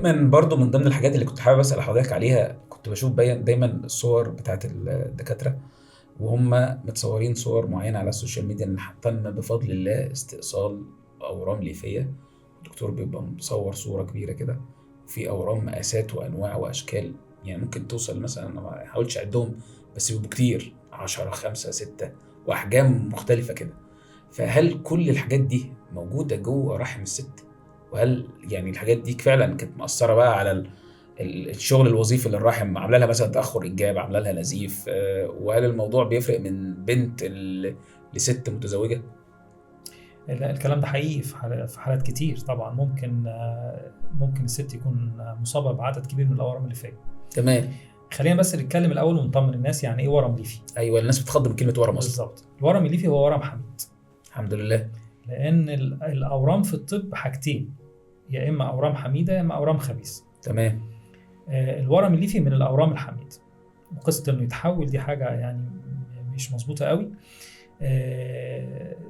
دايما برضو من ضمن الحاجات اللي كنت حابب اسال حضرتك عليها، كنت بشوف دايما الصور بتاعت الدكاتره وهم متصورين صور معينه على السوشيال ميديا ان تم بفضل الله استئصال اورام ليفيه. الدكتور بيبقى مصور صوره كبيره كده، وفي اورام مقاسات وانواع واشكال، يعني ممكن توصل مثلا، انا ما حاولتش اعدهم بس بيبقوا كتير، 10 5 6 واحجام مختلفه كده. فهل كل الحاجات دي موجوده جوه رحم الست؟ وهل يعني الحاجات دي فعلا كانت مأثره بقى على الشغل الوظيفي للرحم، عامله لها مثلا تاخر انجاب، عامله لها نزيف؟ وهل الموضوع بيفرق من بنت لست متزوجه؟ الكلام ده حقيقي في حالات كتير طبعا. ممكن الست يكون مصابه بعدد كبير من الاورام الليفيه. تمام. خلينا بس نتكلم الاول ونطمن الناس يعني ايه ورم ليفي. ايوه، الناس بتخض من كلمه ورم اصلا. بالظبط. الورم الليفي هو ورم حميد. الحمد لله. لان الاورام في الطب حاجتين، يا اما اورام حميده يا اما اورام خبيثه. تمام. الورم الليفي من الاورام الحميده، وقصه انه يتحول دي حاجه يعني مش مظبوطه قوي.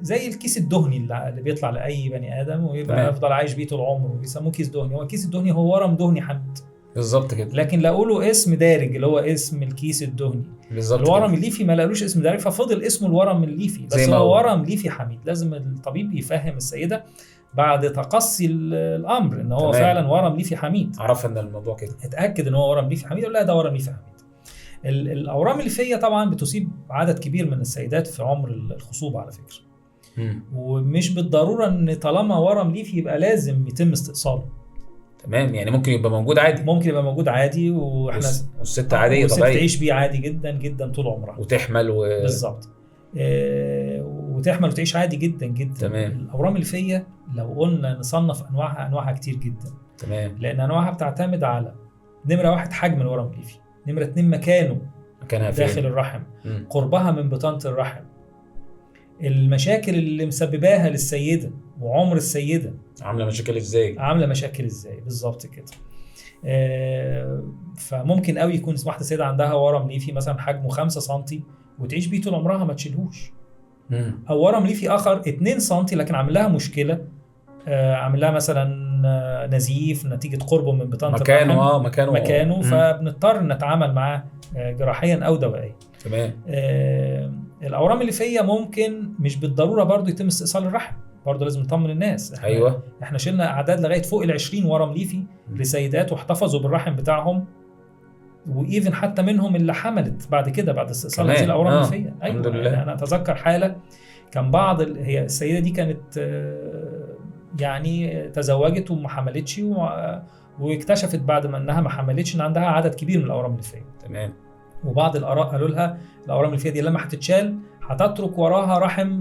زي الكيس الدهني اللي بيطلع لاي بني ادم ويبقى يفضل عايش بيه طول عمره وبيسموه كيس دهني. هو الكيس الدهني هو ورم دهني حميد بالظبط كده. لكن لقوا له اسم دارج اللي هو اسم الكيس الدهني. بالظبط. الورم الليفي ما لقلوش اسم دارج ففضل اسمه الورم الليفي، بس هو ورم ليفي حميد. لازم الطبيب يفهم السيده بعد تقصي الامر ان هو فعلا ورم ليفي حميد. عرف ان الموضوع كده، اتاكد ان هو ورم ليفي حميد ولا ده ورم ليفي حميد. الاورام الليفيه طبعا بتصيب عدد كبير من السيدات في عمر الخصوبه على فكره. ومش بالضروره ان طالما ورم ليفي يبقى لازم يتم استئصاله. تمام، يعني ممكن يبقى موجود عادي. ممكن يبقى موجود عادي واحنا والست عاديه طبيعي تعيش بيه عادي جدا جدا طول عمرها وتحمل بالظبط. وتحمل وتعيش عادي جدا جدا. تمام. الاورام الليفيه لو قلنا نصنف انواعها كتير جدا. تمام. لان انواعها بتعتمد على نمره 1 حجم الورم الليفي، نمره 2 مكانها داخل الرحم، قربها من بطانه الرحم، المشاكل اللي مسبباها للسيده وعمر السيده عامله مشاكل ازاي بالظبط كده. فممكن قوي يكون واحده سيده عندها ورم ليفي مثلا حجمه 5 سم وتعيش بيه طول عمرها ما تشيلهوش. او ورم ليفي اخر 2 سم لكن عامل لها مشكله، عامل لها مثلا نزيف نتيجه قربه من بطانه الرحم مكانه فبنضطر نتعامل معاه جراحيا او دوائيا. تمام. الاورام الليفيه ممكن مش بالضروره برضو يتم استئصال الرحم، برضو لازم نطمن الناس. احنا شلنا اعداد لغايه فوق ال20 ورم ليفي لسيدات واحتفظوا بالرحم بتاعهم، وايفن حتى منهم اللي حملت بعد كده بعد استئصال هذه الاورام الليفيه. الحمد لله. انا اتذكر حاله كان هي السيده دي كانت يعني تزوجت وما حملتش واكتشفت بعد ما انها ما حملتش ان عندها عدد كبير من الاورام الليفيه. تمام. وبعض الاراء قالوا لها الاورام الليفيه دي لما هتتشال هتترك وراها رحم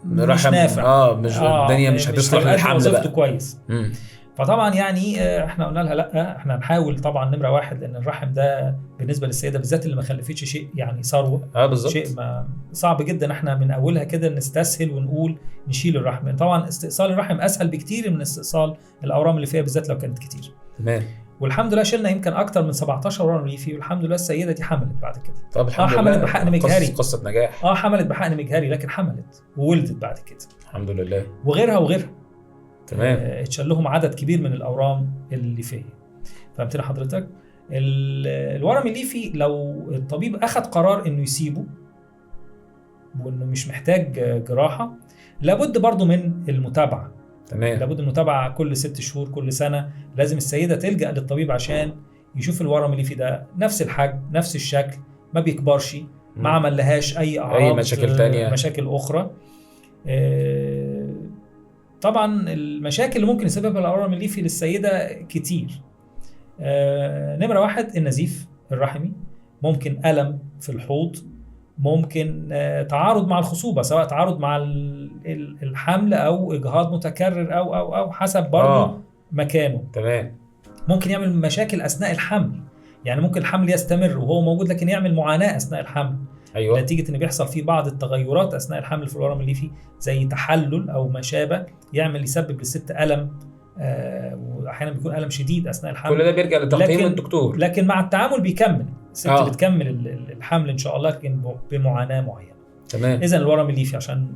مش نافع. الدنيا مش هتصلح للحمل بقى كويس. فطبعا يعني احنا قلنا لها لا، احنا هنحاول طبعا نمره 1 لان الرحم ده بالنسبه للسيده بالذات اللي ما خلفتش شيء يعني ثروه. بالظبط. شيء ما صعب جدا احنا من اولها كده نستسهل ونقول نشيل الرحم. طبعا استئصال الرحم اسهل بكتير من استئصال الاورام اللي فيها بالذات لو كانت كتير. تمام. والحمد لله شلنا يمكن اكتر من 17 ورم ليفي والحمد لله السيده دي حملت بعد كده. طب الحمد لله. حملت بحقن مجهري. قصه نجاح. حملت بحقن مجهري لكن حملت وولدت بعد كده الحمد لله. وغيرها تمام. اتشال لهم عدد كبير من الاورام الليفيه. فهمتني حضرتك؟ الورم الليفي لو الطبيب اخذ قرار انه يسيبه وانه مش محتاج جراحه، لابد برضو من المتابعه. تمام. لابد من المتابعه كل 6 شهور كل سنه. لازم السيده تلجأ للطبيب عشان يشوف الورم الليفي ده نفس الحجم نفس الشكل، ما بيكبرش، ما عمل لهاش اي اعراض اي مشاكل تانية، مشاكل اخرى. طبعا المشاكل اللي ممكن يسببها الاورام الليفي للسيده كتير. نمره 1 النزيف الرحمي، ممكن الم في الحوض، ممكن تعارض مع الخصوبه سواء تعارض مع الحمل او اجهاض متكرر او حسب برضه مكانه. تمام. ممكن يعمل مشاكل اثناء الحمل، يعني ممكن الحمل يستمر وهو موجود لكن يعمل معاناه اثناء الحمل. أيوة. نتيجه ان بيحصل فيه بعض التغيرات اثناء الحمل في الورم الليفي زي تحلل او ما شابه يسبب للست الم، واحيانا بيكون الم شديد اثناء الحمل. كل ده بيرجع لتقييم الدكتور، لكن مع التعامل بيكمل الست بتكمل الحمل ان شاء الله لكن بمعاناه معينه. تمام. اذا الورم الليفي عشان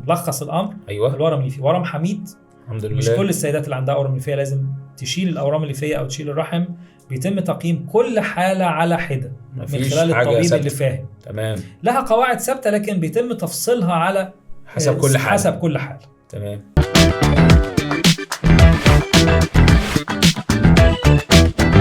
نلخص الامر، أيوة. الورم الليفي ورم حميد الحمد مش لله. كل السيدات اللي عندها اورام ليفيه لازم تشيل الاورام الليفيه او تشيل الرحم. بيتم تقييم كل حاله على حده من مفيش خلال حاجة الطبيب ثابتة. اللي فاهم. تمام. لها قواعد ثابته لكن بيتم تفصيلها على حسب كل حالة. حسب كل حاله. تمام.